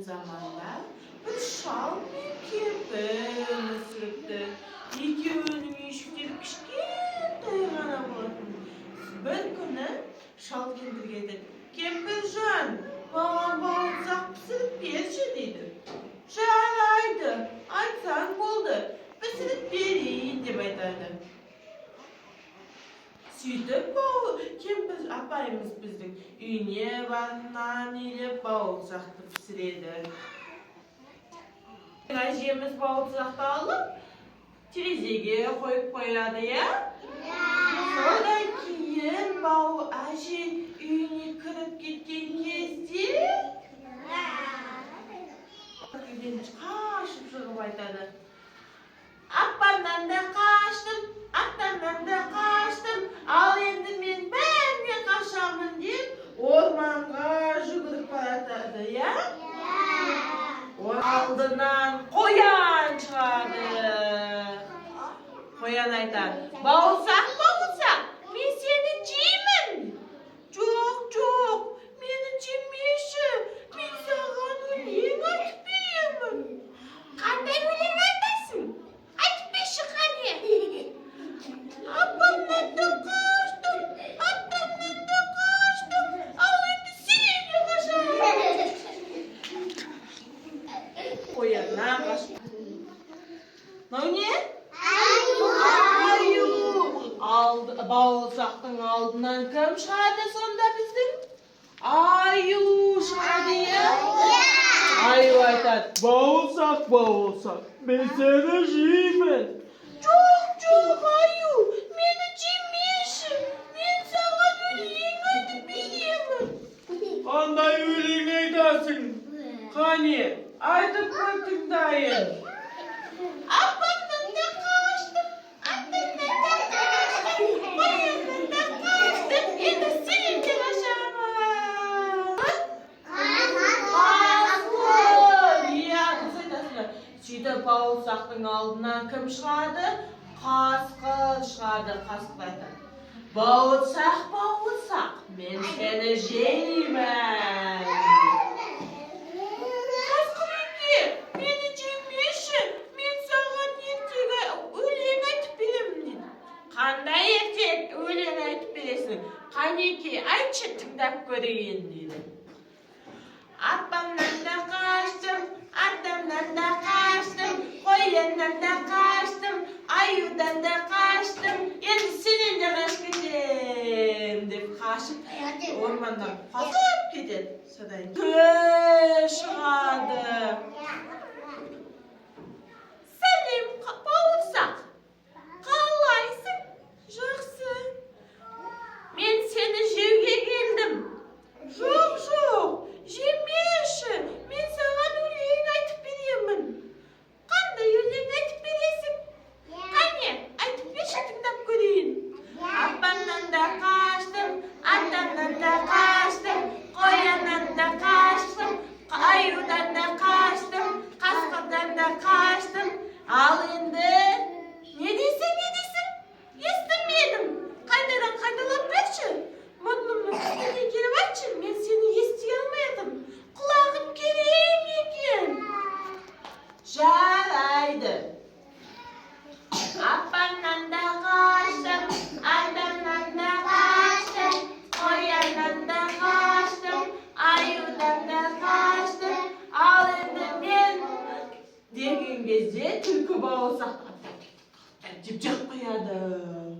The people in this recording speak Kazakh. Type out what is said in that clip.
geçen zamanda bir şal kempir sürüptü. İki önünü işitip kichkentay gana bolатын. Bir kuni şal kempirge dedi. Kempirjon, mаған bauırsak pişirip berçi dedi. Жарайды, айтсаң болды, пісіріп берейін деп айтады. Сөйтіп кемпір апайымыз біздің үйіне барынан елеп бауырсақты пісіреді. Әжеміз бауырсақты алып, терезеге қойып қояды, я? Содан кейін әже үйіне кіріп кеткен кезде қашып шығып айтады. Апамнан да қаштым, атамнан да қаштым, ал енді мен бәріне қашамын деп орманға жүгіріп баратады, я? Алдынан қоян шығады. Қоян айтады, бауырсақ, мен сені жеймін. Жоқ, мені жемеші, мен саған өлең айтып беремін. Қандай өлең айтасың? Айтып берші қане. Апамнан да қаштым, атамнан да қаштым, ал енді сенен де қашамын. Қояннан қашты. Мынау не? Аю. Бауырсақтың алдынан кім шығады сонда біздің? Аю шығады, я? Аю айтады, бауырсақ, мен сені жеймін. Жоқ, аю, мені жемеші, мен саған өлең айтып беремін. Қандай өлең айтасың? Қане, айтып көр тыңдайын. Апамнан да қаштым, атамнан да қаштым, қояннан да қаштым, енді сенен де қашамын. Сөйтіп бауырсақтың алдынан кім шығады? Қасқыр шығады. Қасқыр айтады, бауырсақ, мен сені жеймін. Қасқыр еке, мені жемеші, мен саған ертегі өлең айтып беремін дейді. Қандай ертең өлең айтып бересің? Қанеке, айтшы, тыңдап көрейін дейді. Апамнан да қаштым, атамнан да қаштым, қояннан да қаштым, аюдан да қаштым, енді сенен де қашып кетем деп қашып орманнан қашып кетеді. Содан шығады. Сәлем, бауырсақ, қалайсың? Жақсы. Мен сені жеуге келдім. Жоқ, жемеші, мен саған өлең айтып беремін. Қандай өлең айтып бересің? Қане, айтып берші, тыңдап көрейін. Апамнан да қаштым, атамнан да қаштым, қояннан да қаштым, аюдан да қаштым, қасқырдан да қаштым. Ал енді не дейсің? Естімедім. Қайталап берші. Мұрнымның үстіне келіп айтшы, мен сені ести алмадым. Құлағым керең екен. Жарайды. Апамнан да қаштым, атамнан да қаштым, қояннан да қаштым, аюдан да қаштым. Ал енді мен деген кезде түлкі бауырсақ деп жеп қояды.